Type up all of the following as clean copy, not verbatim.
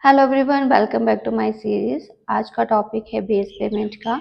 Hello everyone, welcome back to my series. आज का topic है बेस पेमेंट का।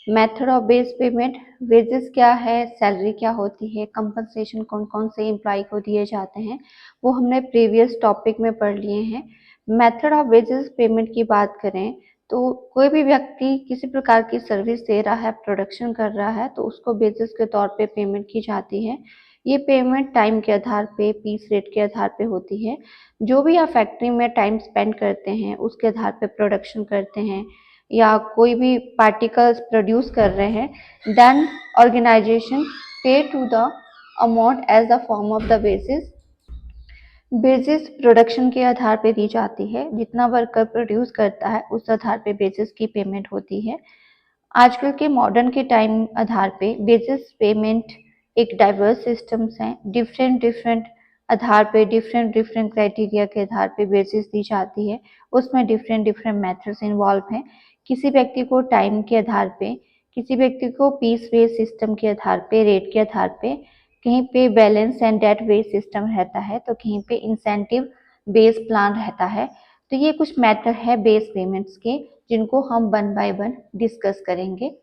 Method of base payment, wages क्या है, सैलरी क्या होती है, कंपनसेशन कौन कौन से एम्प्लॉय को दिए जाते हैं, वो हमने प्रीवियस टॉपिक में पढ़ लिए हैं। मेथड ऑफ वेजेस पेमेंट की बात करें तो कोई भी व्यक्ति किसी प्रकार की सर्विस दे रहा है, प्रोडक्शन कर रहा है, तो उसको बेसिस के तौर पे पेमेंट की जाती है। ये पेमेंट टाइम के आधार पे, पीस रेट के आधार पे होती है। जो भी आप फैक्ट्री में टाइम स्पेंड करते हैं उसके आधार पे प्रोडक्शन करते हैं या कोई भी पार्टिकल्स प्रोड्यूस कर रहे हैं, then organisation pay to the amount as the form of the basis. Basis production के आधार पे दी जाती है। जितना वर्कर प्रोड्यूस करता है उस आधार पे बेसिस की पेमेंट होती है। आजकल के मॉडर्न के टाइम आधार पे बेसिस पेमेंट एक डाइवर्स सिस्टम्स हैं। डिफरेंट डिफरेंट आधार पे, डिफरेंट डिफरेंट क्राइटेरिया के आधार पे बेसिस दी जाती है। उसमें डिफरेंट डिफरेंट मेथड्स इन्वॉल्व हैं। किसी व्यक्ति को टाइम के आधार पे, किसी व्यक्ति को पीस बेस सिस्टम के आधार पे, रेट के आधार पे, कहीं पे balance and debt base system रहता है तो कहीं पे इंसेंटिव बेस प्लान रहता है। तो ये कुछ मेथड है बेस पेमेंट्स के जिनको हम वन बाय वन डिस्कस करेंगे।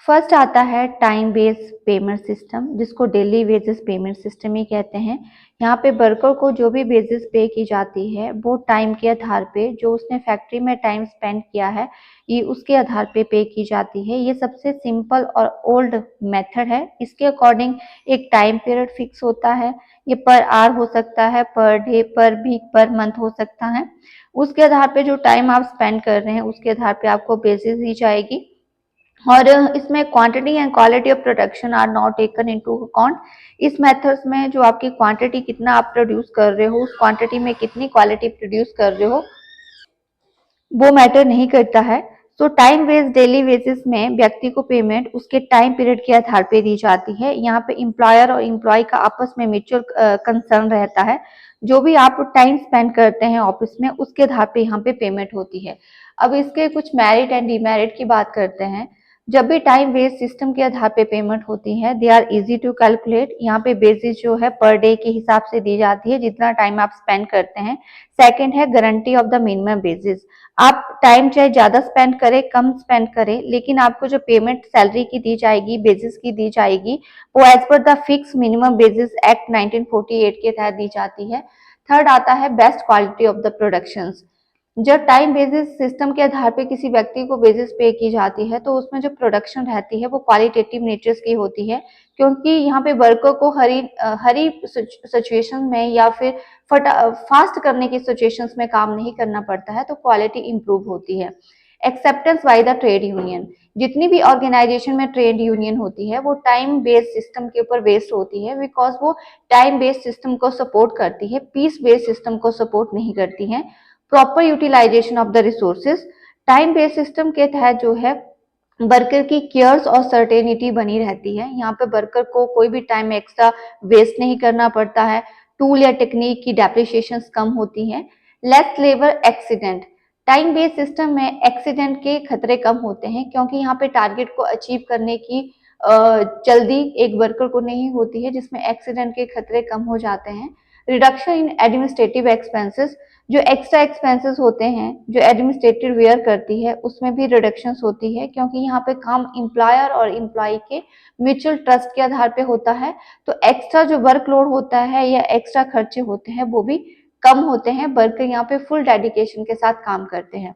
फर्स्ट आता है टाइम बेस्ड पेमेंट सिस्टम, जिसको डेली वेजेस पेमेंट सिस्टम ही कहते हैं। यहाँ पे वर्कर को जो भी वेजेस पे की जाती है वो टाइम के आधार पे, जो उसने फैक्ट्री में टाइम स्पेंड किया है ये उसके आधार पे की जाती है। ये सबसे सिंपल और ओल्ड मेथड है। इसके अकॉर्डिंग एक टाइम पीरियड फिक्स होता है। ये पर आवर हो सकता है, पर डे, पर वीक, पर मंथ हो सकता है। उसके आधार पे जो टाइम आप स्पेंड कर रहे हैं उसके आधार पे आपको बेसिस दी जाएगी। और इसमें quantity and quality of production are not taken into account. इस मेथड्स में जो आपकी क्वांटिटी कितना आप प्रोड्यूस कर रहे हो, उस क्वांटिटी में कितनी क्वालिटी प्रोड्यूस कर रहे हो, वो मैटर नहीं करता है। तो टाइम बेस्ड डेली बेसिस में व्यक्ति को पेमेंट उसके टाइम पीरियड के आधार पे दी जाती है। यहाँ पे एम्प्लॉयर और एम्प्लॉय का आपस में म्यूचुअल कंसर्न रहता है। जो भी आप टाइम स्पेंड करते हैं ऑफिस में उसके आधार पे यहाँ पे पेमेंट होती है। अब इसके कुछ मेरिट एंड डिमेरिट की बात करते हैं। जब भी टाइम बेस्ड सिस्टम के आधार पे पेमेंट होती है, they are easy to calculate. यहाँ पे बेसिस जो है पर डे के हिसाब से दी जाती है, जितना टाइम आप स्पेंड करते हैं। सेकेंड है guarantee of the minimum basis. आप टाइम चाहे ज्यादा स्पेंड करें, कम स्पेंड करें, लेकिन आपको जो पेमेंट सैलरी की दी जाएगी, बेसिस की दी जाएगी, वो as per the fix minimum basis act 1948 के तहत दी जाती है। थर्ड आता है best quality of the productions. जब टाइम बेसिस सिस्टम के आधार पे किसी व्यक्ति को बेसिस पे की जाती है तो उसमें जो प्रोडक्शन रहती है वो क्वालिटेटिव नेचर्स की होती है, क्योंकि यहाँ पे वर्कर को हरी सिचुएशन में या फिर फास्ट करने की सिचुएशंस में काम नहीं करना पड़ता है, तो क्वालिटी इंप्रूव होती है। Acceptance by the trade union. जितनी भी ऑर्गेनाइजेशन में ट्रेड यूनियन होती है वो टाइम बेस्ड सिस्टम के ऊपर बेस्ड होती है, बिकॉज वो टाइम बेस्ड सिस्टम को सपोर्ट करती है, पीस बेस्ड सिस्टम को सपोर्ट नहीं करती है। Proper utilisation of the resources. Time based system के तहत जो है वर्कर की केयर्स और सर्टेनिटी बनी रहती है। यहाँ पे वर्कर को कोई भी टाइम एक्स्ट्रा वेस्ट नहीं करना पड़ता है। टूल या टेक्निक की डेप्रिसिएशंस कम होती हैं। Less labour accident. Time based system में एक्सीडेंट के खतरे कम होते हैं, क्योंकि यहाँ पे टारगेट को अचीव करने की जल्दी एक वर्कर को नहीं होती है, जिसमें एक्सीडेंट के खतरे कम हो जाते हैं। Reduction in administrative expenses. जो एक्स्ट्रा एक्सपेंसेस होते हैं जो एडमिनिस्ट्रेटिव वेयर करती है उसमें भी रिडक्शंस होती है, क्योंकि यहाँ पे काम एम्प्लॉयर और एम्प्लॉय के म्यूचुअल ट्रस्ट के आधार पे होता है। तो एक्स्ट्रा जो वर्कलोड होता है या एक्स्ट्रा खर्चे होते हैं वो भी कम होते हैं। वर्कर यहाँ पे फुल डेडिकेशन के साथ काम करते हैं।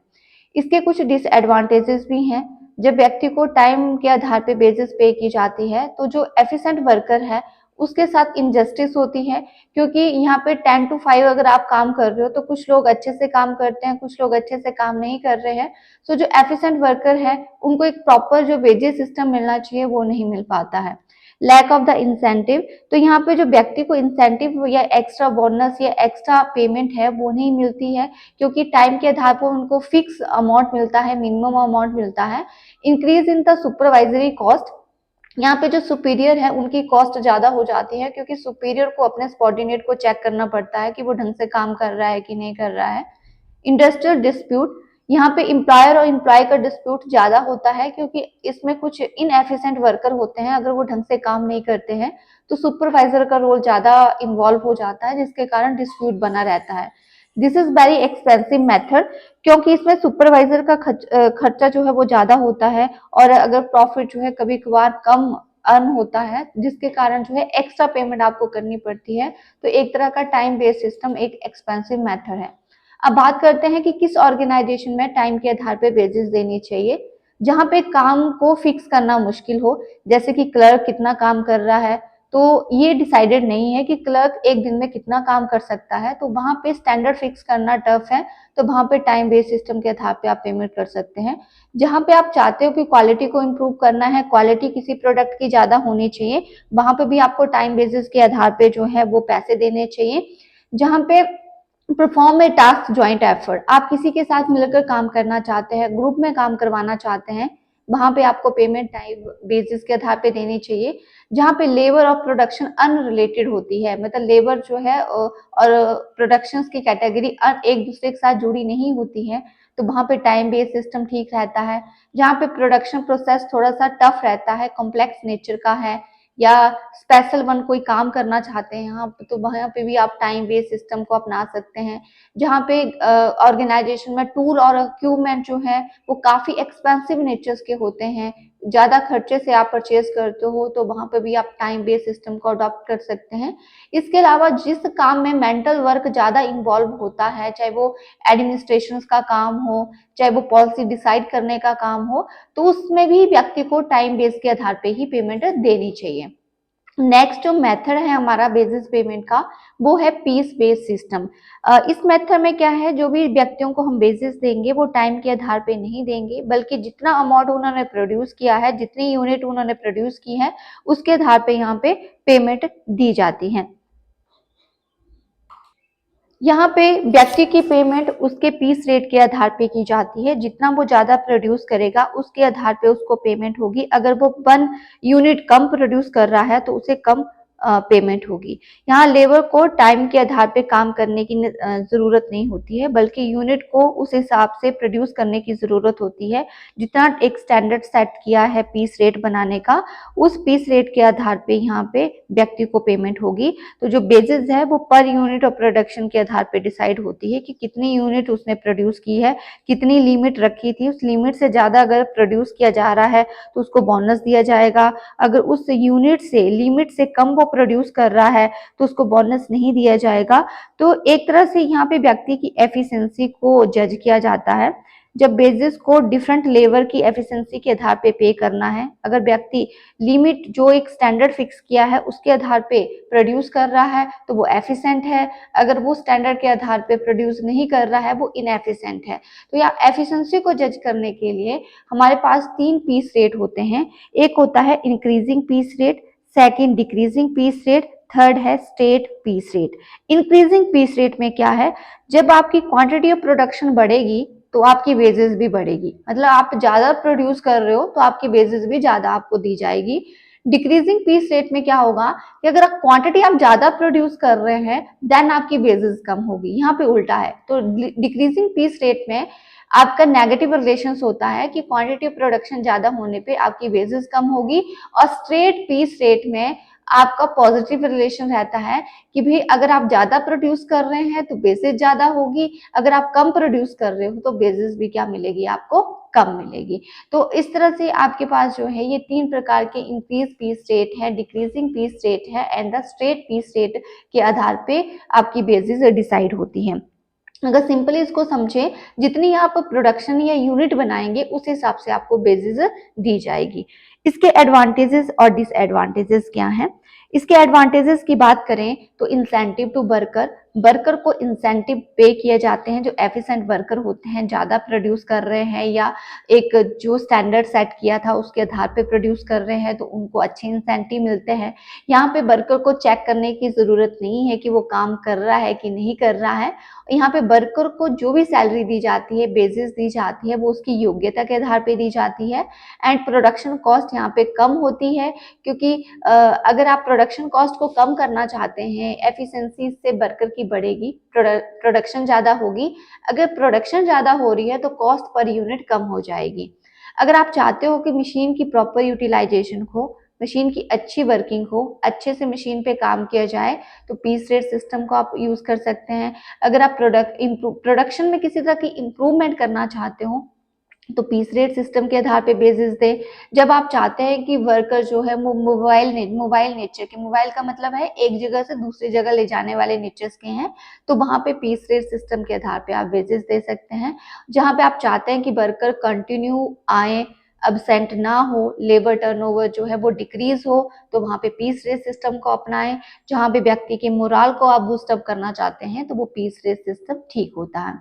इसके कुछ डिसएडवांटेजेस भी हैं। जब व्यक्ति को टाइम के आधार पे बेसिस पे की जाती है तो जो एफिशिएंट वर्कर है उसके साथ इनजस्टिस होती है, क्योंकि यहाँ पे 10 to 5 अगर आप काम कर रहे हो तो कुछ लोग अच्छे से काम करते हैं, कुछ लोग अच्छे से काम नहीं कर रहे हैं। तो जो एफिशिएंट वर्कर है उनको एक प्रॉपर जो वेजेस सिस्टम मिलना चाहिए वो नहीं मिल पाता है। Lack of the incentive. तो यहाँ पे जो व्यक्ति को इंसेंटिव या एक्स्ट्रा बोनस या एक्स्ट्रा पेमेंट है वो नहीं मिलती है, क्योंकि टाइम के आधार पर उनको फिक्स अमाउंट मिलता है, मिनिमम अमाउंट मिलता है। Increase in the supervisory cost. यहाँ पे जो सुपीरियर है उनकी कॉस्ट ज्यादा हो जाती है, क्योंकि सुपीरियर को अपने सबॉर्डिनेट को चेक करना पड़ता है कि वो ढंग से काम कर रहा है कि नहीं कर रहा है। Industrial dispute. यहाँ पे एम्प्लॉयर और एम्प्लॉय का डिस्प्यूट ज्यादा होता है, क्योंकि इसमें कुछ इनएफिशिएंट वर्कर होते हैं, अगर वो ढंग से काम नहीं करते हैं तो सुपरवाइजर का रोल ज्यादा इन्वॉल्व हो जाता है, जिसके कारण डिस्प्यूट बना रहता है। This is very expensive method, क्योंकि इसमें सुपरवाइजर का खर्चा जो है वो ज्यादा होता है, और अगर प्रॉफिट जो है कभी कभार कम अर्न होता है, जिसके कारण जो है एक्स्ट्रा पेमेंट आपको करनी पड़ती है। तो एक तरह का टाइम बेस्ड सिस्टम एक एक्सपेंसिव मेथड है। अब बात करते हैं कि किस ऑर्गेनाइजेशन में टाइम के आधार पे वेजेस देनी चाहिए। जहां पे काम को फिक्स करना मुश्किल हो, जैसे कि क्लर्क कितना काम कर रहा है, तो ये डिसाइडेड नहीं है कि क्लर्क एक दिन में कितना काम कर सकता है, तो वहां पे स्टैंडर्ड फिक्स करना टफ है। तो वहां पे टाइम बेस्ड सिस्टम के आधार पे आप पेमेंट कर सकते हैं। जहां पे आप चाहते हो कि क्वालिटी को इम्प्रूव करना है, क्वालिटी किसी प्रोडक्ट की ज्यादा होनी चाहिए, वहां पे भी आपको टाइम बेसिस के आधार पे जो है वो पैसे देने चाहिए। जहां पे perform a task joint effort, आप किसी के साथ मिलकर काम करना चाहते हैं, ग्रुप में काम करवाना चाहते हैं, वहां पे आपको पेमेंट टाइम बेसिस के आधार पे देनी चाहिए। जहां पे लेबर और प्रोडक्शन अनरिलेटेड होती है, मतलब लेबर जो है और प्रोडक्शन की कैटेगरी एक दूसरे के साथ जुड़ी नहीं होती है, तो वहां पे टाइम बेस्ड सिस्टम ठीक रहता है। जहां पे प्रोडक्शन प्रोसेस थोड़ा सा टफ रहता है, कॉम्प्लेक्स नेचर का है, या स्पेशल वन कोई काम करना चाहते हैं यहाँ पे, तो वहाँ पे भी आप टाइम बेस्ड सिस्टम को अपना सकते हैं। जहाँ पे ऑर्गेनाइजेशन में टूल और इक्विपमेंट जो है वो काफी एक्सपेंसिव नेचर्स के होते हैं, ज्यादा खर्चे से आप परचेज करते हो, तो वहां पे भी आप टाइम बेस्ड सिस्टम को अडॉप्ट कर सकते हैं। इसके अलावा जिस काम में मेंटल वर्क ज्यादा इन्वॉल्व होता है, चाहे वो एडमिनिस्ट्रेशन का काम हो, चाहे वो पॉलिसी डिसाइड करने का काम हो, तो उसमें भी व्यक्ति को टाइम बेस के आधार पे ही पेमेंट देनी चाहिए। नेक्स्ट जो मेथड है हमारा बेसिस पेमेंट का, वो है पीस बेस्ड सिस्टम। इस मेथड में क्या है, जो भी व्यक्तियों को हम बेसिस देंगे वो टाइम के आधार पे नहीं देंगे, बल्कि जितना अमाउंट उन्होंने प्रोड्यूस किया है, जितनी यूनिट उन्होंने प्रोड्यूस की है, उसके आधार पे यहाँ पे पेमेंट दी जाती है। यहाँ पे व्यक्ति की पेमेंट उसके पीस रेट के आधार पे की जाती है, जितना वो ज्यादा प्रोड्यूस करेगा उसके आधार पे उसको पेमेंट होगी। अगर वो 1 यूनिट कम प्रोड्यूस कर रहा है तो उसे कम पेमेंट होगी। यहाँ लेबर को टाइम के आधार पे काम करने की जरूरत नहीं होती है, बल्कि यूनिट को उस हिसाब से प्रोड्यूस करने की जरूरत होती है। जितना एक स्टैंडर्ड सेट किया है पीस रेट बनाने का, उस पीस रेट के आधार पे यहाँ पे व्यक्ति को पेमेंट होगी। तो जो बेसिस है वो पर यूनिट ऑफ प्रोडक्शन के आधार पे डिसाइड होती है कि कितनी यूनिट उसने प्रोड्यूस की है, कितनी लिमिट रखी थी, उस लिमिट से ज्यादा अगर प्रोड्यूस किया जा रहा है तो उसको बोनस दिया जाएगा। अगर उस यूनिट से लिमिट से कम वो प्रोड्यूस कर रहा है तो उसको बोनस नहीं दिया जाएगा। तो एक तरह से यहाँ पे व्यक्ति की एफिशिएंसी को जज किया जाता है। जब बेसिस को डिफरेंट लेबर की एफिशिएंसी के आधार पे करना है, अगर व्यक्ति लिमिट जो एक स्टैंडर्ड फिक्स किया है उसके आधार पे प्रोड्यूस कर रहा है तो वो एफिशिएंट है, अगर वो स्टैंडर्ड के आधार पे प्रोड्यूस नहीं कर रहा है वो इनएफिशिएंट है। तो या एफिशिएंसी को जज करने के लिए हमारे पास 3 पीस रेट होते हैं। एक होता है increasing piece rate, second decreasing piece rate, third है state piece rate. Increasing piece rate में क्या है, जब आपकी क्वांटिटी ऑफ प्रोडक्शन बढ़ेगी तो आपकी वेजेस भी बढ़ेगी, मतलब आप ज्यादा प्रोड्यूस कर रहे हो तो आपकी वेजेस भी ज्यादा आपको दी जाएगी। डिक्रीजिंग पीस रेट में क्या होगा कि अगर आप क्वांटिटी आप ज्यादा प्रोड्यूस कर रहे हैं देन आपकी वेजेस कम होगी, यहाँ पे उल्टा है। तो डिक्रीजिंग पीस रेट में आपका नेगेटिव रिलेशंस होता है कि क्वांटिटी प्रोडक्शन ज्यादा होने पे आपकी वेजेस कम होगी, और स्ट्रेट पीस रेट में आपका पॉजिटिव रिलेशन रहता है कि भाई अगर आप ज्यादा प्रोड्यूस कर रहे हैं तो बेसिस ज्यादा होगी, अगर आप कम प्रोड्यूस कर रहे हो तो बेसिस भी क्या मिलेगी आपको, कम मिलेगी। तो इस तरह से आपके पास जो है ये 3 प्रकार के इंक्रीज पीस रेट है, डिक्रीजिंग पीस रेट है and the straight piece rate के आधार पे आपकी बेसिस डिसाइड होती है। अगर सिंपली इसको समझे, जितनी आप प्रोडक्शन या यूनिट बनाएंगे उस हिसाब से आपको बेसिस दी जाएगी। इसके एडवांटेजेस और डिसएडवांटेजेस क्या हैं? इसके एडवांटेजेस की बात करें तो इंसेंटिव टू वर्कर, वर्कर को इंसेंटिव पे किए जाते हैं। जो एफिशिएंट वर्कर होते हैं, ज्यादा प्रोड्यूस कर रहे हैं या एक जो स्टैंडर्ड सेट किया था उसके आधार पे प्रोड्यूस कर रहे हैं, तो उनको अच्छे इंसेंटिव मिलते हैं। यहाँ पे वर्कर को चेक करने की जरूरत नहीं है कि वो काम कर रहा है कि नहीं कर रहा है। यहाँ पे वर्कर को जो भी सैलरी दी जाती है, बेसिस दी जाती है, वो उसकी योग्यता के आधार पे दी जाती है। एंड प्रोडक्शन कॉस्ट यहाँ पे कम होती है, क्योंकि अगर आप प्रोडक्शन कॉस्ट को कम करना चाहते हैं, एफिशिएंसी से वर्कर की बढ़ेगी, प्रोडक्शन ज्यादा होगी। अगर प्रोडक्शन ज्यादा हो रही है तो कॉस्ट पर यूनिट कम हो जाएगी। अगर आप चाहते हो कि मशीन की प्रॉपर यूटिलाइजेशन हो, मशीन की अच्छी वर्किंग हो, अच्छे से मशीन पे काम किया जाए, तो पीस रेट सिस्टम को आप यूज़ कर सकते हैं। अगर आप प्रोडक्शन में किसी तरह की इम्प्रूवमेंट करना चाहते हो, तो पीस रेट सिस्टम के आधार पे बेसिस दे। जब आप चाहते हैं कि वर्कर जो है वो मोबाइल नेचर के, मोबाइल का मतलब है एक जगह से दूसरी जगह ले जाने वाले नेचर्स के हैं, तो वहाँ पे पीस रेट सिस्टम के आधार पे आप बेसिस दे सकते हैं। जहाँ पे आप चाहते हैं कि वर्कर कंटिन्यू आए, अब्सेंट ना हो, लेबर टर्नओवर जो है वो डिक्रीज हो, तो वहाँ पे पीस रेट सिस्टम को अपनाएं। जहाँ पे व्यक्ति के मोराल को आप बूस्टअप करना चाहते हैं, तो वो पीस रेट सिस्टम ठीक होता है।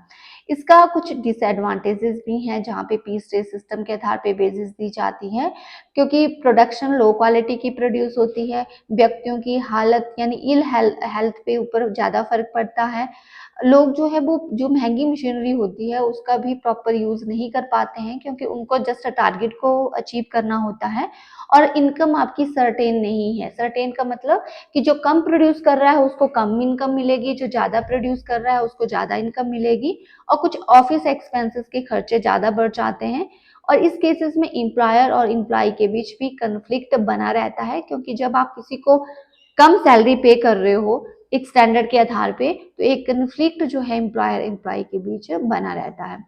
इसका कुछ डिसएडवांटेजेस भी हैं जहाँ पे पीस रेट सिस्टम के आधार पे बेसिस दी जाती है, क्योंकि प्रोडक्शन लो क्वालिटी की प्रोड्यूस होती है, व्यक्तियों की हालत यानी इल हेल्थ पे ऊपर ज़्यादा फर्क पड़ता है। लोग जो है वो जो महंगी मशीनरी होती है उसका भी प्रॉपर यूज़ नहीं कर पाते हैं, क्योंकि उनको जस्ट टारगेट को अचीव करना होता है और इनकम आपकी सर्टेन नहीं है। सर्टेन का मतलब कि जो कम प्रोड्यूस कर रहा है उसको कम इनकम मिलेगी, जो ज़्यादा प्रोड्यूस कर रहा है उसको ज़्यादा इनकम मिलेगी, और कुछ ऑफिस एक्सपेंसेस के खर्चे ज़्यादा बढ़ जाते हैं। और इस केसेस में एम्प्लॉयर और एम्प्लॉय के बीच भी कन्फ्लिक्ट बना रहता है, क्योंकि जब आप किसी को कम सैलरी पे कर रहे हो एक स्टैंडर्ड के आधार पे, तो एक कन्फ्लिक्ट जो है एम्प्लॉयर एम्प्लॉय के बीच बना रहता है।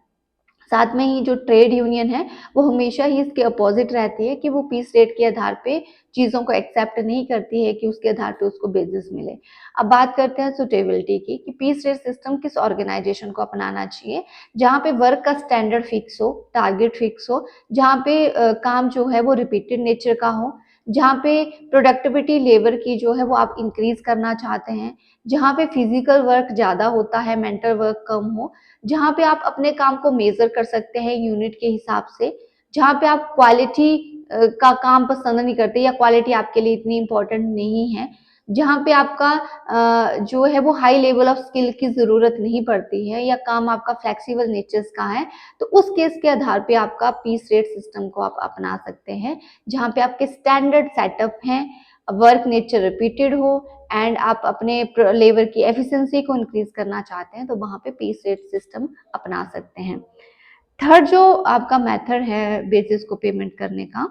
साथ में ही जो ट्रेड यूनियन है वो हमेशा ही इसके अपोजिट रहती है कि वो पीस रेट के आधार पे चीज़ों को एक्सेप्ट नहीं करती है कि उसके आधार पे उसको बेसिस मिले। अब बात करते हैं सुटेबिलिटी की, कि पीस रेट सिस्टम किस ऑर्गेनाइजेशन को अपनाना चाहिए। जहाँ पे वर्क का स्टैंडर्ड फिक्स हो, टारगेट फिक्स हो, जहाँ पे काम जो है वो रिपीटेड नेचर का हो, जहाँ पे प्रोडक्टिविटी लेबर की जो है वो आप इंक्रीज करना चाहते हैं, जहाँ पे फिजिकल वर्क ज़्यादा होता है, मेंटल वर्क कम हो, जहाँ पे आप अपने काम को मेजर कर सकते हैं यूनिट के हिसाब से, जहाँ पे आप क्वालिटी का काम पसंद नहीं करते या क्वालिटी आपके लिए इतनी इम्पोर्टेंट नहीं है, जहाँ पे आपका जो है वो हाई लेवल ऑफ स्किल की ज़रूरत नहीं पड़ती है या काम आपका फ्लेक्सिबल नेचर्स का है, तो उस केस के आधार पे आपका पीस रेट सिस्टम को आप अपना सकते हैं, जहाँ पे आपके स्टैंडर्ड सेटअप हैं, वर्क नेचर रिपीटेड हो एंड आप अपने लेबर की एफिशिएंसी को इंक्रीज करना चाहते हैं, तो वहाँ पे पीस रेट सिस्टम अपना सकते हैं। थर्ड जो आपका मेथड है बेसिस को पेमेंट करने का,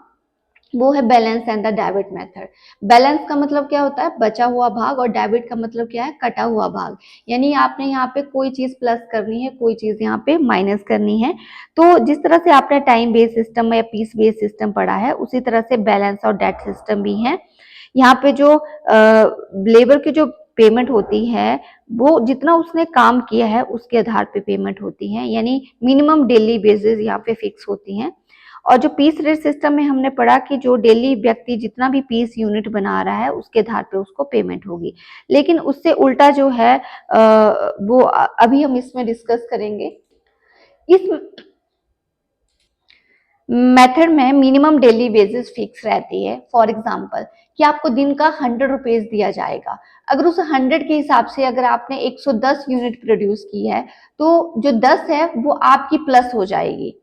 वो है balance and the debit method. Balance का मतलब क्या होता है, बचा हुआ भाग, और डेबिट का मतलब क्या है, कटा हुआ भाग। यानी आपने यहाँ पे कोई चीज प्लस करनी है, कोई चीज यहाँ पे माइनस करनी है। तो जिस तरह से आपने टाइम बेस्ड सिस्टम या पीस बेस्ड सिस्टम पढ़ा है, उसी तरह से बैलेंस और डेट सिस्टम भी है। यहाँ पे जो लेबर की जो पेमेंट होती है, वो जितना उसने काम किया है उसके आधार पे पेमेंट होती है, यानी मिनिमम डेली बेसिस यहाँ पे फिक्स होती हैं। और जो पीस रेट सिस्टम में हमने पढ़ा कि जो डेली व्यक्ति जितना भी पीस यूनिट बना रहा है उसके आधार पे उसको पेमेंट होगी। लेकिन उससे उल्टा जो है वो अभी हम इसमें डिस्कस करेंगे। इस मेथड में मिनिमम डेली वेजेस फिक्स रहती है। फॉर एग्जाम्पल कि आपको दिन का 100 रुपीज दिया जाएगा, अगर उस 100 के हिसाब से अगर आपने 110 यूनिट प्रोड्यूस की है, तो जो 10 है वो आपकी प्लस हो जाएगी।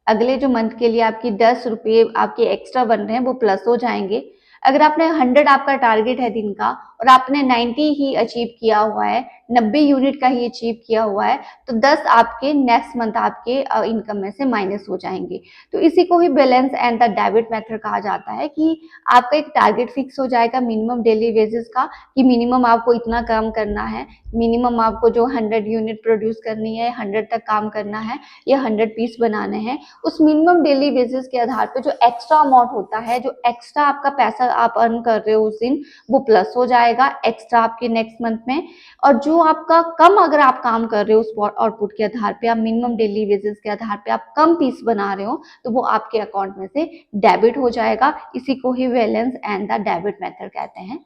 अगले जो मंथ के लिए आपकी 10 रुपये आपके एक्स्ट्रा बन रहे हैं वो प्लस हो जाएंगे। अगर आपने 100 आपका टारगेट है दिन का और आपने 90 ही अचीव किया हुआ है, 90 यूनिट का ही अचीव किया हुआ है, तो 10 आपके नेक्स्ट मंथ आपके इनकम में से माइनस हो जाएंगे। तो इसी को ही balance and the debit method कहा जाता है, कि आपका एक टारगेट फिक्स हो जाएगा मिनिमम डेली वेजेस का, कि मिनिमम आपको इतना काम करना है, मिनिमम आपको जो 100 यूनिट प्रोड्यूस करनी है, 100 तक काम करना है या 100 पीस बनाने हैं। उस मिनिमम डेली बेसिस के आधार पे जो एक्स्ट्रा अमाउंट होता है, जो एक्स्ट्रा आपका पैसा आप अर्न कर रहे हो उस दिन, वो प्लस हो जाएगा एक्स्ट्रा आपके नेक्स्ट मंथ में। और जो आपका कम अगर आप काम कर रहे हो उस आउटपुट के आधार पे, आप मिनिमम डेली बेसिस के आधार पे आप कम पीस बना रहे हो, तो वो आपके अकाउंट में से डेबिट हो जाएगा। इसी को ही balance and the debit method कहते हैं।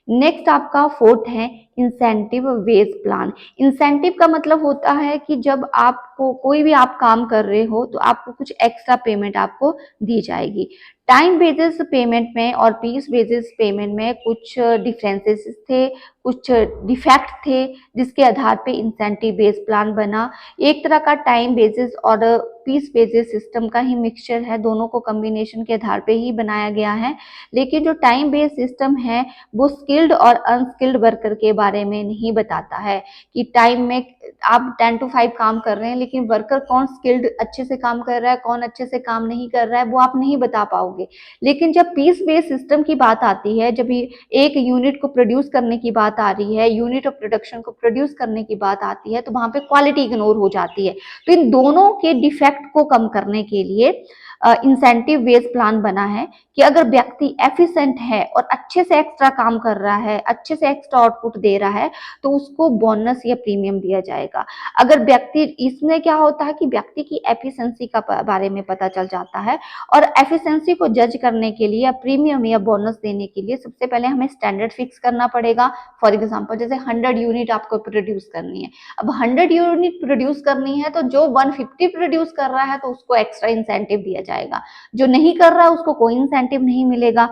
नेक्स्ट आपका फोर्थ है इंसेंटिव बेस्ड प्लान। इंसेंटिव का मतलब होता है कि जब आपको कोई भी आप काम कर रहे हो तो आपको कुछ एक्स्ट्रा पेमेंट आपको दी जाएगी। टाइम बेसिस पेमेंट में और पीस बेसिस पेमेंट में कुछ डिफरेंसेस थे, कुछ डिफेक्ट थे, जिसके आधार पे इंसेंटिव बेस्ड प्लान बना। एक तरह का टाइम बेसिस और पीस बेसिस सिस्टम का ही मिक्सचर है, दोनों को कॉम्बिनेशन के आधार पे ही बनाया गया है। लेकिन जो टाइम बेस्ड सिस्टम है वो स्किल्ड और अनस्किल्ड वर्कर के बारे बारे में नहीं बताता है कि टाइम में आप 10 to 5 काम कर रहे हैं, लेकिन वर्कर कौन स्किल्ड अच्छे से काम कर रहा है, कौन अच्छे से काम नहीं कर रहा है, वो आप नहीं बता पाओगे। लेकिन जब पीस बेस्ड सिस्टम की बात आती है, जब एक यूनिट को प्रोड्यूस करने की बात आ रही है, यूनिट ऑफ प्रोडक्शन को प्रोड्यूस करने की बात आती है, तो वहां पे क्वालिटी इग्नोर हो जाती है। तो इन दोनों के डिफेक्ट को कम करने के लिए इंसेंटिव बेस्ड प्लान बना है कि अगर व्यक्ति एफिशिएंट है और अच्छे से एक्स्ट्रा काम कर रहा है, अच्छे से एक्स्ट्रा आउटपुट दे रहा है, तो उसको बोनस या प्रीमियम दिया जाएगा। अगर व्यक्ति, इसमें क्या होता है कि व्यक्ति की एफिशिएंसी का बारे में पता चल जाता है, और एफिशिएंसी को जज करने के लिए या प्रीमियम या बोनस देने के लिए सबसे पहले हमें स्टैंडर्ड फिक्स करना पड़ेगा। फॉर एग्जांपल जैसे 100 यूनिट आपको प्रोड्यूस करनी है, अब 100 यूनिट प्रोड्यूस करनी है, तो जो 150 प्रोड्यूस कर रहा है तो उसको एक्स्ट्रा इंसेंटिव दिया जाएगा, जो नहीं कर रहा है उसको कोई इंसेंटिव नहीं मिलेगा।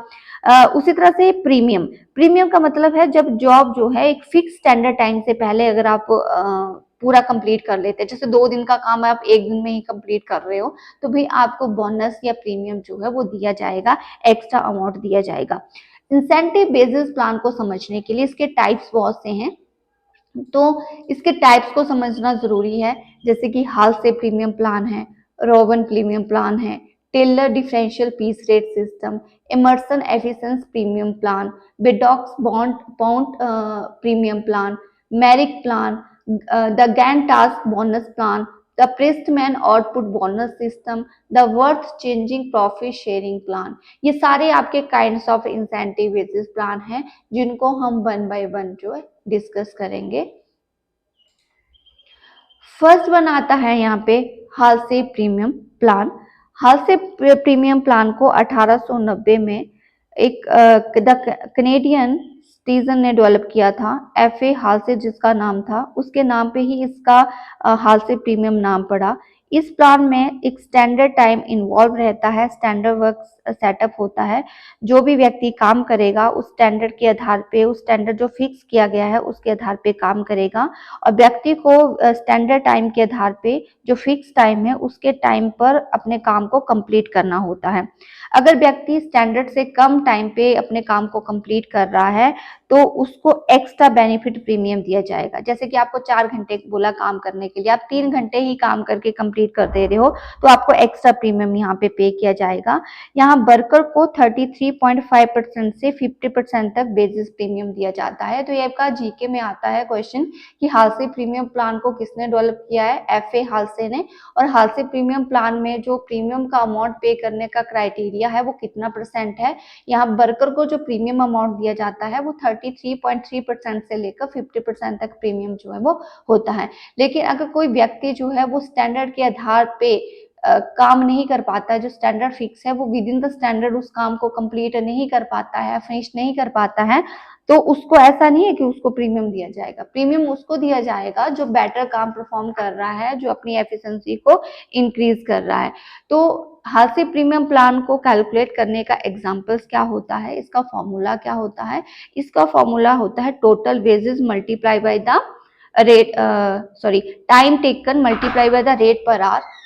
उसी तरह से प्रीमियम, प्रीमियम का मतलब है जब जॉब जो है एक फिक्स स्टैंडर्ड टाइम से पहले अगर आप पूरा कंप्लीट कर लेते हैं, जैसे 2 दिन का काम आप 1 दिन में ही कंप्लीट कर रहे हो, तो भी आपको बोनस या प्रीमियम जो है वो दिया जाएगा, एक्स्ट्रा अमाउंट दिया जाएगा। इंसेंटिव बेसिस प्लान को समझने के लिए इसके टाइप्स बहुत से हैं, तो इसके टाइप्स को समझना जरूरी है। जैसे कि हाल से प्रीमियम प्लान है, रोवन प्रीमियम प्लान है, Taylor differential piece rate system, Emerson efficiency premium plan, Bedaux bond pound premium plan, Merrick plan, the Gantt task bonus plan, the Priestman output bonus system, the worth changing profit sharing plan. ये सारे आपके kinds of incentive basis plan हैं, जिनको हम one by one जो है discuss करेंगे। First one आता है यहाँ पे हाल से प्रीमियम प्लान। हाल से प्रीमियम प्लान को 1890 में एक कनेडियन सिटीजन ने डेवलप किया था, एफ ए हाल से जिसका नाम था, उसके नाम पे ही इसका हाल से प्रीमियम नाम पड़ा। इस प्लान में एक स्टैंडर्ड टाइम इन्वॉल्व रहता है, स्टैंडर्ड वर्क सेटअप होता है। जो भी व्यक्ति काम करेगा उस स्टैंडर्ड के आधार पे, उस स्टैंडर्ड जो फिक्स किया गया है उसके आधार पे काम करेगा, और व्यक्ति को स्टैंडर्ड टाइम के आधार पे जो फिक्स टाइम है उसके टाइम पर अपने काम को कंप्लीट करना होता है। अगर व्यक्ति स्टैंडर्ड से कम टाइम पे अपने काम को कंप्लीट कर रहा है तो उसको एक्स्ट्रा बेनिफिट प्रीमियम दिया जाएगा। जैसे कि आपको 4 घंटे बोला काम करने के लिए, आप 3 घंटे ही काम करके कंप्लीट कर दे रहे हो, तो आपको एक्स्ट्रा प्रीमियम यहाँ पे पे किया जाएगा। यहाँ वर्कर को 33.5% से 50% तक बेसिस प्रीमियम दिया जाता है। तो ये आपका जीके में आता है क्वेश्चन कि हाल से प्रीमियम प्लान को किसने डेवलप किया है, एफ ए हाल से ने। और हाल से प्रीमियम प्लान में जो प्रीमियम का अमाउंट पे करने का क्राइटेरिया है वो कितना % है। यहाँ वर्कर को जो प्रीमियम अमाउंट दिया जाता है वो 33.3% से लेकर 50% तक प्रीमियम जो है वो होता है। लेकिन अगर कोई व्यक्ति जो है वो स्टैंडर्ड के आधार पे काम नहीं कर पाता है, जो स्टैंडर्ड फिक्स है वो विद इन द स्टैंडर्ड उस काम को कंप्लीट नहीं कर पाता है, फिनिश नहीं कर पाता है, तो उसको ऐसा नहीं है कि उसको प्रीमियम दिया जाएगा। प्रीमियम उसको दिया जाएगा जो बेटर काम परफॉर्म कर रहा है, जो अपनी एफिशिएंसी को इंक्रीज कर रहा है। तो हाल से प्रीमियम प्लान को कैलकुलेट करने का एग्जांपल्स क्या होता है, इसका फॉर्मूला क्या होता है? इसका फॉर्मूला होता है total wages multiply by the rate, time taken multiply by the rate per hour.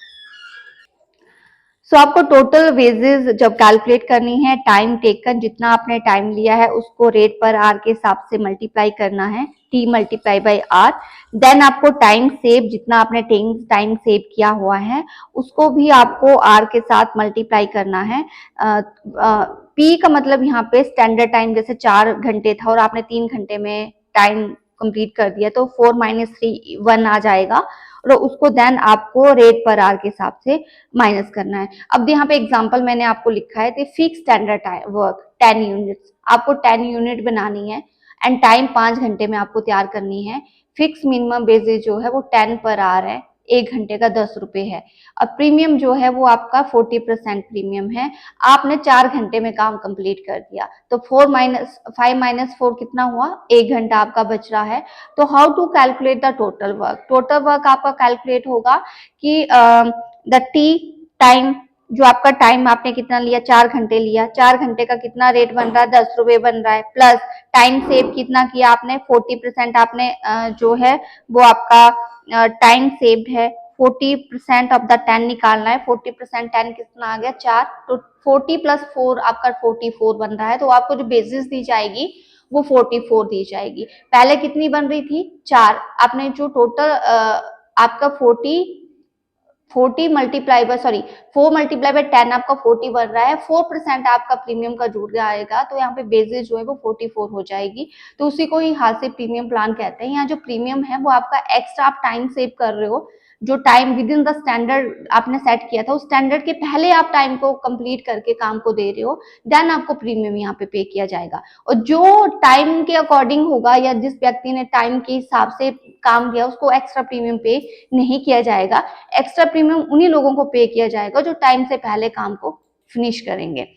So आपको टोटल वेजेस जब कैलकुलेट करनी है, टाइम टेकन जितना आपने टाइम लिया है उसको रेट पर आर के हिसाब से मल्टीप्लाई करना है, T multiply by R. Then आपको टाइम सेव, जितना आपने टाइम सेव किया हुआ है उसको भी आपको आर के साथ मल्टीप्लाई करना है। पी का मतलब यहाँ पे स्टैंडर्ड टाइम, जैसे 4 घंटे था और आपने 3 घंटे में टाइम कंप्लीट कर दिया तो 4 - 3 1 आ जाएगा, और उसको देन आपको रेट पर आर के हिसाब से माइनस करना है। अब यहाँ पे एग्जांपल मैंने आपको लिखा है, तो fix standard time work 10 units, आपको 10 यूनिट बनानी है एंड टाइम 5 घंटे में आपको तैयार करनी है। फिक्स मिनिमम बेसिस जो है वो 10 पर आवर है, 1 घंटे का 10 रुपए है। अब प्रीमियम जो है वो आपका 40% प्रीमियम है। आपने 4 घंटे में काम कंप्लीट कर दिया तो 5 - 4 कितना हुआ, 1 घंटा आपका बच रहा है। तो how to calculate the total work? Total work आपका कैलकुलेट होगा कि द टी टाइम, जो आपका टाइम आपने कितना लिया, 4 घंटे लिया, 4 घंटे का कितना रेट बन रहा है, 10 रुपए बन रहा है, प्लस टाइम सेव कितना किया आपने, 40% आपने जो है वो आपका टाइम सेव्ड है। 40% ऑफ द 10 निकालना है, 40% 10 कितना आ गया, 4, तो 40 + 4 आपका 44 बन रहा है। तो आपको जो बेसिस दी जाएगी वो 44 दी जाएगी। पहले कितनी बन रही थी? 4। आपने जो टोटल आपका 40 मल्टीप्लाई बाय 4 मल्टीप्लाई बाय 10 आपका 40 बन रहा है, 4% आपका प्रीमियम का जुड़ जाएगा, तो यहाँ पे बेसिस जो है वो 44 हो जाएगी। तो उसी को ही हाथ से प्रीमियम प्लान कहते हैं। यहाँ जो प्रीमियम है वो आपका एक्स्ट्रा आप टाइम सेव कर रहे हो, जो time with in the standard आपने सेट किया था, उस स्टैंडर्ड के पहले आप टाइम को कंप्लीट करके काम को दे रहे हो, देन आपको प्रीमियम यहाँ पे किया जाएगा। और जो टाइम के अकॉर्डिंग होगा या जिस व्यक्ति ने टाइम के हिसाब से काम दिया उसको एक्स्ट्रा प्रीमियम पे नहीं किया जाएगा। एक्स्ट्रा प्रीमियम उन्हीं लोगों को पे किया जाएगा जो टाइम से पहले काम को फिनिश करेंगे।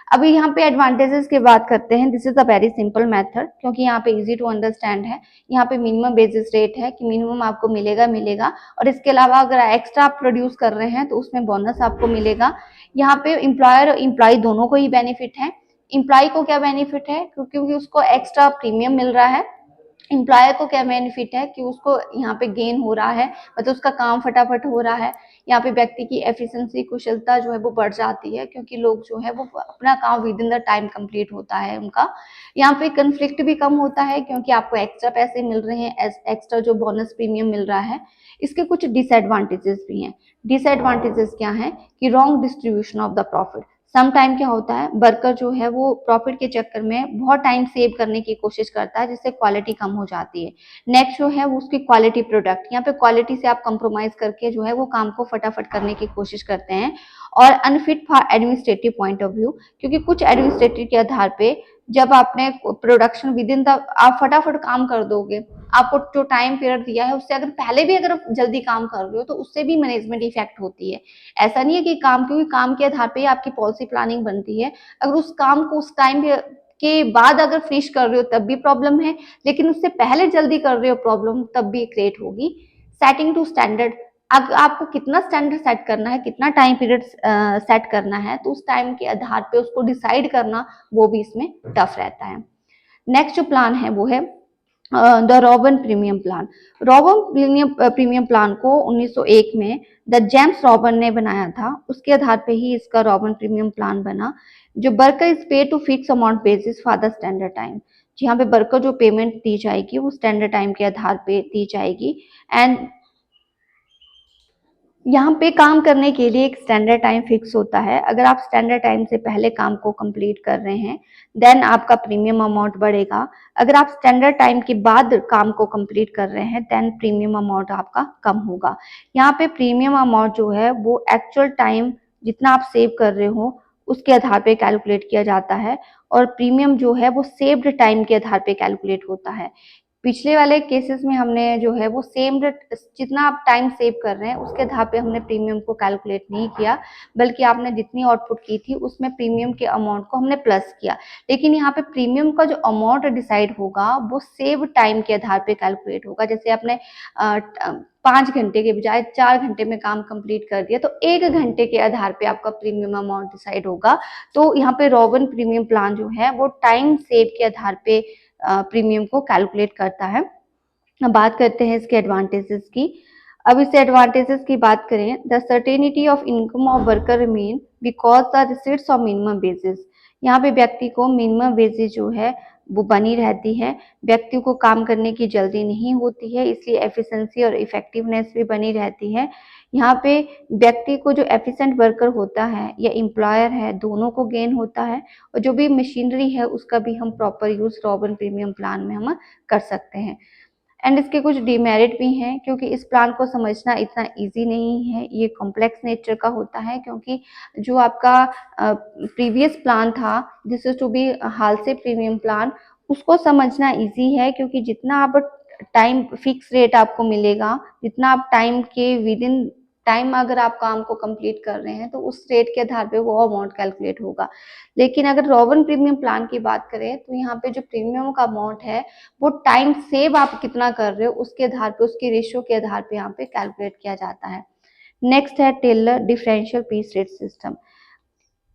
अभी यहाँ पे एडवांटेजेस की बात करते हैं। This is a very simple method, क्योंकि यहाँ पे इजी टू अंडरस्टैंड है। यहाँ पे मिनिमम बेसिस रेट है कि मिनिमम आपको मिलेगा, और इसके अलावा अगर एक्स्ट्रा आप प्रोड्यूस कर रहे हैं तो उसमें बोनस आपको मिलेगा। यहाँ पे एम्प्लॉयर और एम्प्लॉय दोनों को ही बेनिफिट है। एम्प्लॉय को क्या बेनिफिट है? क्योंकि उसको एक्स्ट्रा प्रीमियम मिल रहा है। एम्प्लॉयर को क्या बेनिफिट है कि उसको यहाँ पे गेन हो रहा है, मतलब उसका काम फटाफट हो रहा है। यहाँ पे व्यक्ति की एफिशिएंसी, कुशलता जो है वो बढ़ जाती है, क्योंकि लोग जो है वो अपना काम with in the time complete होता है उनका। यहाँ पे कंफ्लिक्ट भी कम होता है, क्योंकि आपको एक्स्ट्रा पैसे मिल रहे हैं, एक्स्ट्रा जो बोनस प्रीमियम मिल रहा है। इसके कुछ डिसएडवांटेजेस भी हैं। डिसएडवांटेजेस क्या है कि wrong distribution of the profit. Some time क्या होता है, वर्कर जो है वो प्रॉफिट के चक्कर में बहुत टाइम सेव करने की कोशिश करता है, जिससे क्वालिटी कम हो जाती है। नेक्स्ट जो है वो उसकी क्वालिटी प्रोडक्ट, यहाँ पे क्वालिटी से आप कंप्रोमाइज करके जो है वो काम को फटाफट करने की कोशिश करते हैं। और unfit for administrative point of view, क्योंकि कुछ एडमिनिस्ट्रेटिव के आधार पे जब आपने प्रोडक्शन विद इन द, आप फटाफट काम कर दोगे, आपको जो टाइम पीरियड दिया है उससे अगर पहले भी अगर जल्दी काम कर रहे हो तो उससे भी मैनेजमेंट इफेक्ट होती है। ऐसा नहीं है कि काम, क्योंकि काम के आधार पे आपकी पॉलिसी प्लानिंग बनती है। अगर उस काम को उस टाइम के बाद अगर फिनिश कर रहे हो तब भी प्रॉब्लम है, लेकिन उससे पहले जल्दी कर रहे हो प्रॉब्लम तब भी क्रिएट होगी। सेटिंग टू स्टैंडर्ड, अब आपको कितना स्टैंडर्ड सेट करना है, कितना टाइम पीरियड सेट करना है, तो उस टाइम के आधार पे उसको डिसाइड करना वो भी इसमें टफ रहता है। नेक्स्ट जो प्लान है वो है the Rowan premium plan. Rowan premium plan को 1901 में द जेम्स रॉबन ने बनाया था, उसके आधार पे ही इसका रॉबन प्रीमियम प्लान बना। जो worker is pay to fix amount basis for the standard time, यहाँ पे वर्कर जो पेमेंट दी जाएगी वो स्टैंडर्ड टाइम के आधार पे दी जाएगी। एंड यहाँ पे काम करने के लिए एक स्टैंडर्ड टाइम फिक्स होता है। अगर आप स्टैंडर्ड टाइम से पहले काम को कंप्लीट कर रहे हैं देन आपका प्रीमियम अमाउंट बढ़ेगा। अगर आप स्टैंडर्ड टाइम के बाद काम को कंप्लीट कर रहे हैं देन प्रीमियम अमाउंट आपका कम होगा। यहाँ पे प्रीमियम अमाउंट जो है वो एक्चुअल टाइम जितना आप सेव कर रहे हो उसके आधार पे कैलकुलेट किया जाता है, और प्रीमियम जो है वो सेव्ड टाइम के आधार पे कैलकुलेट होता है। पिछले वाले केसेस में हमने जो है वो सेम जितना आप टाइम सेव कर रहे हैं उसके आधार पे हमने प्रीमियम को कैलकुलेट नहीं किया, बल्कि आपने जितनी आउटपुट की थी उसमें प्रीमियम के अमाउंट को हमने प्लस किया। लेकिन यहाँ पे प्रीमियम का जो अमाउंट डिसाइड होगा वो सेव टाइम के आधार पे कैलकुलेट होगा। जैसे आपने 5 घंटे के बजाय 4 घंटे में काम कंप्लीट कर दिया तो 1 घंटे के आधार पे आपका प्रीमियम अमाउंट डिसाइड होगा। तो यहाँ पे रॉबन प्रीमियम प्लान जो है वो टाइम सेव के आधार पे प्रीमियम को कैलकुलेट करता है। अब बात करते हैं इसके एडवांटेजेस की। अब इससे एडवांटेजेस की बात करें, the certainty of income of worker remain because the receipts of minimum basis. यहाँ पे व्यक्ति को मिनिमम बेसिस जो है वो बनी रहती है। व्यक्ति को काम करने की जल्दी नहीं होती है, इसलिए एफिशिएंसी और इफेक्टिवनेस भी बनी रहती है। यहाँ पे व्यक्ति को जो एफिशिएंट वर्कर होता है या एम्प्लॉयर है दोनों को गेन होता है, और जो भी मशीनरी है उसका भी हम प्रॉपर यूज रॉबन प्रीमियम प्लान में हम कर सकते हैं। एंड इसके कुछ डिमेरिट भी हैं, क्योंकि इस प्लान को समझना इतना इजी नहीं है, ये कॉम्प्लेक्स नेचर का होता है। क्योंकि जो आपका प्रीवियस प्लान था दिस इज टू बी हाल से प्रीमियम प्लान, उसको समझना इजी है, क्योंकि जितना आप टाइम फिक्स रेट आपको मिलेगा, जितना आप टाइम के विद इन टाइम अगर आप काम को कंप्लीट कर रहे हैं तो उस रेट के आधार पे वो अमाउंट कैलकुलेट होगा। लेकिन अगर रॉबन प्रीमियम प्लान की बात करें तो यहाँ पे जो प्रीमियम का अमाउंट है वो टाइम सेव आप कितना कर रहे हो उसके आधार पे, उसके रेशियो के आधार पे यहाँ पे कैलकुलेट किया जाता है। नेक्स्ट है Taylor differential piece rate system.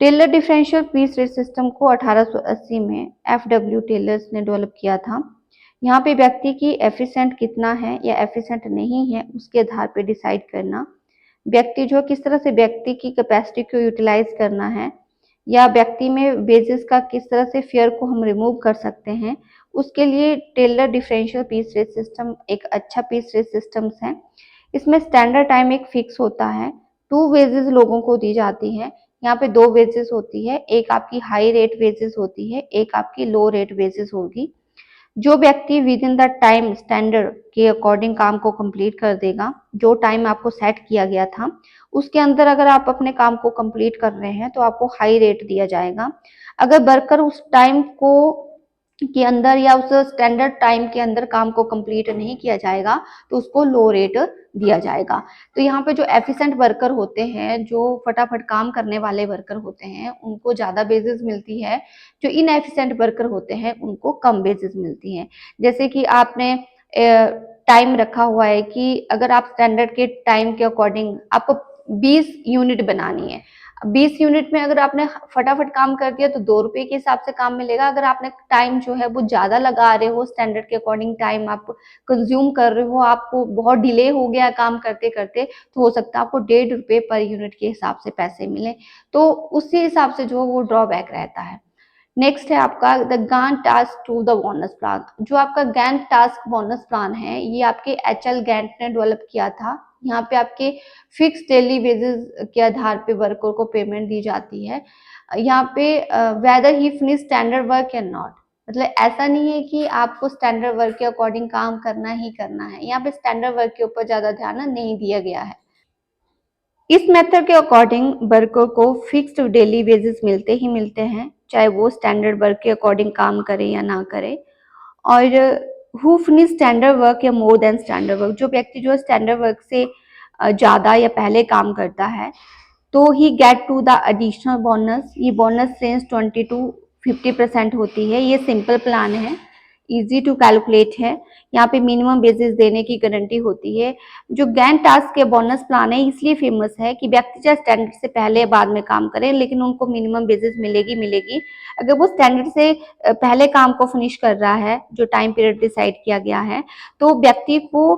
Taylor differential piece rate system को 1880 में एफडब्ल्यू टेलर्स ने डेवलप किया था। यहाँ पे व्यक्ति की एफिशिएंट कितना है या एफिशिएंट नहीं है उसके आधार पे डिसाइड करना, व्यक्ति जो किस तरह से व्यक्ति की कैपेसिटी को यूटिलाइज करना है, या व्यक्ति में बेसिस का किस तरह से फेयर को हम रिमूव कर सकते हैं, उसके लिए Taylor differential piece rate system एक अच्छा पीस रेट सिस्टम्स है। इसमें स्टैंडर्ड टाइम एक फिक्स होता है, 2 वेजेस लोगों को दी जाती है। यहाँ पे 2 वेजेस होती है, एक आपकी हाई रेट वेजेस होती है, एक आपकी लो रेट वेजेस होगी। जो व्यक्ति with in the time standard के अकॉर्डिंग काम को कंप्लीट कर देगा, जो टाइम आपको सेट किया गया था उसके अंदर अगर आप अपने काम को कंप्लीट कर रहे हैं तो आपको हाई रेट दिया जाएगा। अगर वर्कर उस टाइम को के अंदर या उस स्टैंडर्ड टाइम के अंदर काम को कंप्लीट नहीं किया जाएगा तो उसको लो रेट दिया जाएगा। तो यहाँ पे जो एफिशिएंट वर्कर होते हैं, जो फटाफट काम करने वाले वर्कर होते हैं, उनको ज्यादा बेसिस मिलती है। जो इनएफिशिएंट वर्कर होते हैं उनको कम बेसिस मिलती है। जैसे कि आपने टाइम रखा हुआ है कि अगर आप स्टैंडर्ड के टाइम के अकॉर्डिंग आपको 20 यूनिट बनानी है, 20 यूनिट में अगर आपने फटाफट काम कर दिया तो 2 रुपए के हिसाब से काम मिलेगा। अगर आपने टाइम जो है वो ज्यादा लगा रहे हो, स्टैंडर्ड के अकॉर्डिंग टाइम आप कंज्यूम कर रहे हो, आपको बहुत डिले हो गया काम करते करते, तो हो सकता है आपको 1.5 रुपए पर यूनिट के हिसाब से पैसे मिले। तो उसी हिसाब से जो वो ड्रॉबैक रहता है। नेक्स्ट है आपका the Gantt task to the bonus plan. जो आपका गैंट टास्क बोनस प्लान है ये आपके एचएल गैंट ने डेवलप किया था। यहाँ पे आपके फिक्स डेली बेसिस के आधार पे वर्कर को पेमेंट दी जाती है। यहाँ पे वेदर ही फिनिश स्टैंडर्ड वर्क या नॉट, मतलब ऐसा नहीं है कि आपको स्टैंडर्ड वर्क के अकॉर्डिंग काम करना ही करना है। यहाँ पे स्टैंडर्ड वर्क के ऊपर ज्यादा ध्यान नहीं दिया गया है। इस मेथड के अकॉर्डिंग वर्कर को फिक्स्ड डेली बेसिस मिलते ही मिलते हैं, चाहे वो स्टैंडर्ड वर्क के अकॉर्डिंग काम करे या ना करे। और हु फिनिश स्टैंडर्ड वर्क या मोर देन स्टैंडर्ड वर्क, जो व्यक्ति जो स्टैंडर्ड वर्क से ज्यादा या पहले काम करता है तो ही get to the additional bonus. ये बोनस रेंज 20 to 50% होती है। ये सिंपल प्लान है, इजी टू कैलकुलेट है। यहाँ पे मिनिमम बेसिस देने की गारंटी होती है। जो गैंट टास्क के बोनस प्लान है इसलिए फेमस है कि व्यक्ति चाहे स्टैंडर्ड से पहले या बाद में काम करें लेकिन उनको मिनिमम बेसिस मिलेगी मिलेगी। अगर वो स्टैंडर्ड से पहले काम को फिनिश कर रहा है, जो टाइम पीरियड डिसाइड किया गया है, तो व्यक्ति को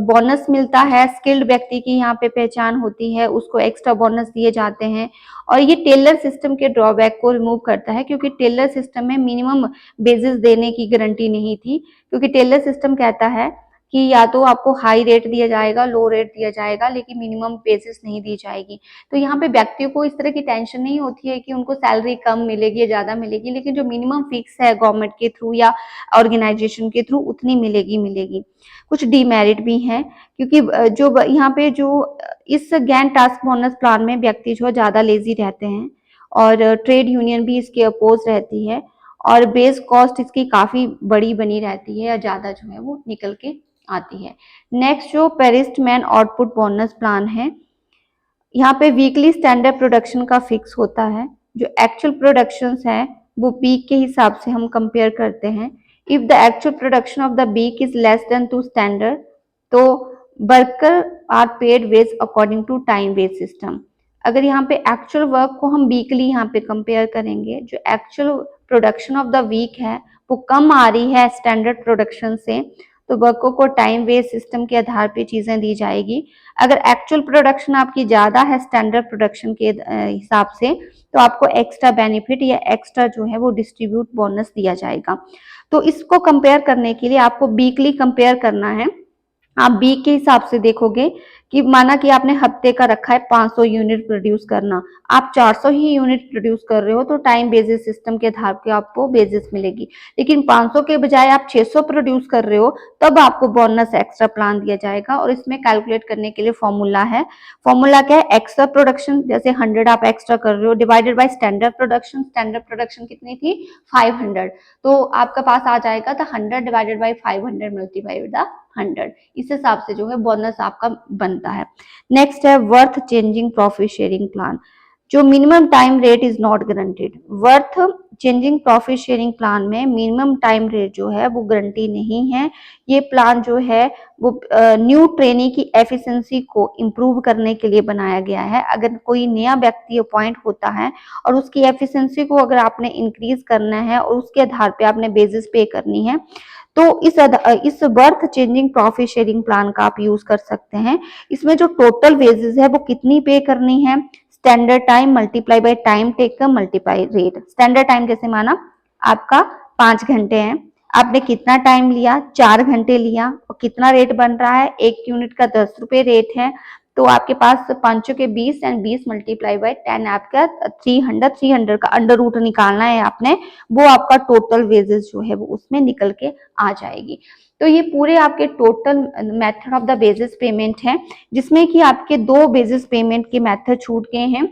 बोनस मिलता है। स्किल्ड व्यक्ति की यहाँ पे पहचान होती है, उसको एक्स्ट्रा बोनस दिए जाते हैं। और ये टेलर सिस्टम के ड्रॉबैक को रिमूव करता है, क्योंकि टेलर सिस्टम में मिनिमम बेसिस देने की गारंटी नहीं थी। क्योंकि टेलर सिस्टम कहता है कि या तो आपको हाई रेट दिया जाएगा, लो रेट दिया जाएगा, लेकिन मिनिमम बेसिस नहीं दी जाएगी। तो यहाँ पे व्यक्तियों को इस तरह की टेंशन नहीं होती है कि उनको सैलरी कम मिलेगी या ज्यादा मिलेगी, लेकिन जो मिनिमम फिक्स है गवर्नमेंट के थ्रू या ऑर्गेनाइजेशन के थ्रू उतनी मिलेगी मिलेगी। कुछ डीमेरिट भी हैं, क्योंकि जो यहाँ पे जो इस गैंट टास्क बोनस प्लान में व्यक्ति जो ज्यादा लेजी रहते हैं और ट्रेड यूनियन भी इसके अपोज रहती है और बेस कॉस्ट इसकी काफी बड़ी बनी रहती है या ज्यादा जो है वो निकल के आती है। नेक्स्ट जो पेरिस्टमैन आउटपुट बोनस प्लान है, यहाँ पे वीकली स्टैंडर्ड प्रोडक्शन का फिक्स होता है। जो एक्चुअल प्रोडक्शंस है वो वीक के हिसाब से हम कंपेयर करते हैं। If the actual production of the week is less than to standard, तो worker are paid wage according to time wage system. अगर यहाँ पे एक्चुअल वर्क को हम वीकली यहाँ पे कंपेयर करेंगे, जो actual production of the week है वो कम आ रही है स्टैंडर्ड प्रोडक्शन से, तो वर्कर को टाइम वेज सिस्टम के आधार पे चीजें दी जाएगी। अगर एक्चुअल प्रोडक्शन आपकी ज्यादा है स्टैंडर्ड प्रोडक्शन के हिसाब से, तो आपको एक्स्ट्रा बेनिफिट या एक्स्ट्रा जो है वो डिस्ट्रीब्यूट बोनस दिया जाएगा। तो इसको कंपेयर करने के लिए आपको वीकली कंपेयर करना है। आप वीक के हिसाब से देखोगे कि माना कि आपने हफ्ते का रखा है 500 यूनिट प्रोड्यूस करना, आप 400 ही यूनिट प्रोड्यूस कर रहे हो तो टाइम बेसिस सिस्टम के आधार पे आपको बेसिस मिलेगी। लेकिन 500 के बजाय आप 600 प्रोड्यूस कर रहे हो तब आपको बोनस एक्स्ट्रा प्लान दिया जाएगा। और इसमें कैलकुलेट करने के लिए फॉर्मूला है। फॉर्मूला क्या है? एक्स्ट्रा प्रोडक्शन, जैसे 100 आप एक्स्ट्रा कर रहे हो, divided by standard production. Standard production कितनी थी? 500। तो आपका पास आ जाएगा था 100 डिवाइडेड बाय 500 मल्टीप्लाई विद 100। इस हिसाब से जो है बोनस आपका बनता है। नेक्स्ट है worth changing profit sharing plan. जो minimum time rate is not guaranteed. Worth changing profit sharing plan में मिनिमम टाइम रेट जो है वो गारंटी नहीं है। ये प्लान जो है वो न्यू ट्रेनी की एफिशिएंसी को इम्प्रूव करने के लिए बनाया गया है। अगर कोई नया व्यक्ति अपॉइंट होता है और उसकी एफिशिएंसी को अगर आपने इंक्रीज करना है और उसके आधार पे आपने बेसिस पे करनी है, तो इस worth changing profit sharing plan का आप यूज कर सकते हैं। इसमें जो टोटल वेजेस है वो कितनी पे करनी है? Standard time multiply by time taken multiply rate. Standard time जैसे माना आपका 5 घंटे हैं, आपने कितना टाइम लिया, 4 घंटे लिया, और कितना रेट बन रहा है, 1 यूनिट का 10 रुपए रेट है, तो आपके पास 5 के 20 एंड 20 मल्टीप्लाई बाय 10 आपका 300 का अंडर रूट निकालना है आपने, वो आपका टोटल वेजेस जो है वो उसमें निकल के आ जाएगी। तो ये पूरे आपके total method of the basis payment है, जिसमें कि आपके 2 बेसिस पेमेंट के मेथड छूट गए हैं।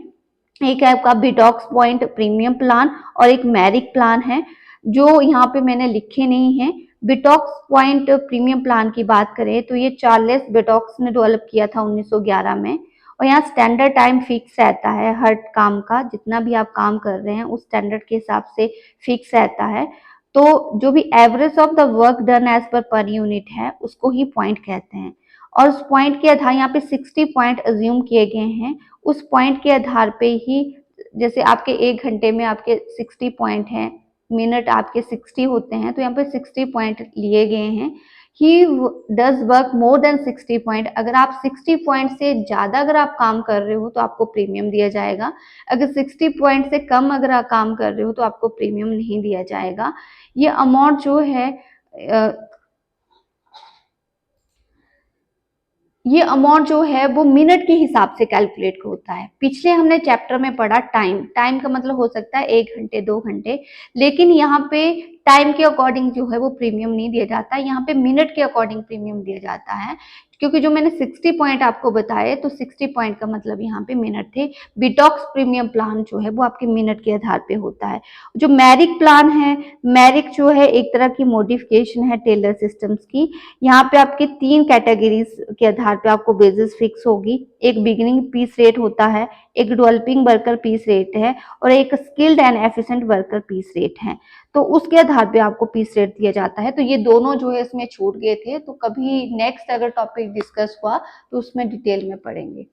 एक है आपका बिटॉक्स पॉइंट प्रीमियम प्लान और एक मैरिक प्लान है, जो यहाँ पे मैंने लिखे नहीं है। बिटॉक्स पॉइंट प्रीमियम प्लान की बात करें तो ये चार्ल्स बिटॉक्स ने डेवलप किया था 1911 में, और यहाँ स्टैंडर्ड टाइम फिक्स रहता है हर काम का, जितना भी आप काम कर रहे हैं उस स्टैंडर्ड के हिसाब से फिक्स रहता है। तो जो भी average of the work done as per unit है उसको ही पॉइंट कहते हैं, और उस पॉइंट के आधार यहाँ पे 60 पॉइंट अज्यूम किए गए हैं। उस पॉइंट के आधार पे ही, जैसे आपके 1 घंटे में आपके 60 पॉइंट हैं, मिनट आपके 60 होते हैं, तो यहाँ पे 60 पॉइंट लिए गए हैं। He does work more than 60 point, अगर आप 60 पॉइंट से ज़्यादा अगर आप काम कर रहे हो तो आपको प्रीमियम दिया जाएगा। अगर 60 पॉइंट से कम अगर आप काम कर रहे हो तो आपको प्रीमियम नहीं दिया जाएगा। ये अमाउंट जो है ये अमाउंट जो है वो मिनट के हिसाब से कैलकुलेट होता है। पिछले हमने चैप्टर में पढ़ा टाइम, टाइम का मतलब हो सकता है 1 घंटे 2 घंटे, लेकिन यहाँ पे टाइम के अकॉर्डिंग जो है वो प्रीमियम नहीं दिया जाता, यहाँ पे मिनट के अकॉर्डिंग प्रीमियम दिया जाता है। क्योंकि जो मैंने 60 पॉइंट आपको बताए तो 60 पॉइंट का मतलब यहाँ पे मिनट थे। बिटॉक्स प्रीमियम प्लान जो है वो आपके मिनट के आधार पे होता है। जो मैरिक प्लान है, मैरिक जो है एक तरह की मॉडिफिकेशन है टेलर सिस्टम्स की। यहाँ पे आपके 3 कैटेगरीज के आधार पे आपको बेसिस फिक्स होगी। एक बिगिनिंग पीस रेट होता है, एक डेवलपिंग वर्कर पीस रेट है, और एक skilled and efficient worker piece rate है। तो उसके आधार पे आपको पीस रेट दिया जाता है। तो ये दोनों जो है इसमें छूट गए थे, तो कभी नेक्स्ट अगर टॉपिक डिस्कस हुआ तो उसमें डिटेल में पढ़ेंगे।